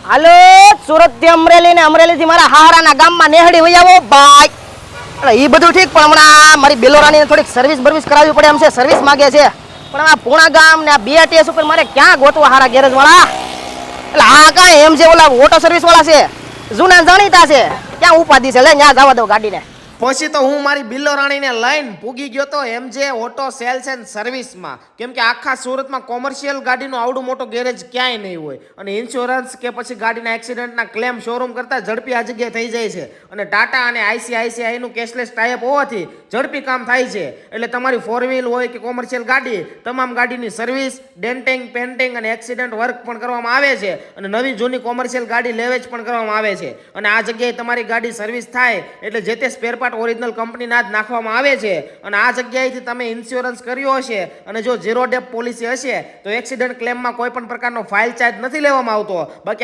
હાલો સુરત થી અમરેલી ને અમરેલી થી મારા હારાના ગામમાં નેહડી વઈ આવો બાય. એટલે એ બધું ઠીક પણ હમણાં મારી બેલોરાની થોડીક સર્વિસ બર્વિસ કરાવવી પડે એમ છે, સર્વિસ માગે છે. પણ આ પૂણા ગામ ને આ BRTS ઉપર મારે ક્યાં ગોતવા હારા ગેરેજ વાળા? એટલે આ કાંઈ એમ જે ઓલા ઓટો સર્વિસ વાળા છે જૂના જાણીતા છે, ક્યાં ઉપાધિ છે, લે ત્યાં જવા દો ગાડીને. પછી તો હું મારી બિલ્લોરાણીને લઈને પૂગી ગયો તો MJ ઓટો સેલ્સ એન્ડ સર્વિસમાં. કેમ કે આખા સુરતમાં કોમર્શિયલ ગાડીનું આવડું મોટો ગેરેજ ક્યાંય નહીં હોય. અને ઇન્સ્યોરન્સ કે પછી ગાડીના એક્સિડન્ટના ક્લેમ શોરૂમ કરતાં ઝડપી આ જગ્યાએ થઈ જાય છે. અને ટાટા અને ICICIનું કેશલેસ ટાઈપ હોવાથી ઝડપી કામ થાય છે. એટલે તમારી 4 વ્હીલ હોય કે કોમર્શિયલ ગાડી, તમામ ગાડીની સર્વિસ, ડેન્ટિંગ, પેન્ટિંગ અને એક્સિડન્ટ વર્ક પણ કરવામાં આવે છે. અને નવી જૂની કોમર્શિયલ ગાડી લેવેચ પણ કરવામાં આવે છે. અને આ જગ્યાએ તમારી ગાડી સર્વિસ થાય એટલે જે તે સ્પેર ઓરિજિનલ કંપનીના જ નાખવામાં આવે છે. અને આ જગ્યાએથી તમે ઇન્સ્યોરન્સ કર્યો હશે અને જો ઝીરો ડેપ પોલિસી હશે તો એક્સિડન્ટ ક્લેમમાં કોઈ પણ પ્રકારનો ફાઇલ ચાર્જ નથી લેવામાં આવતો. બાકી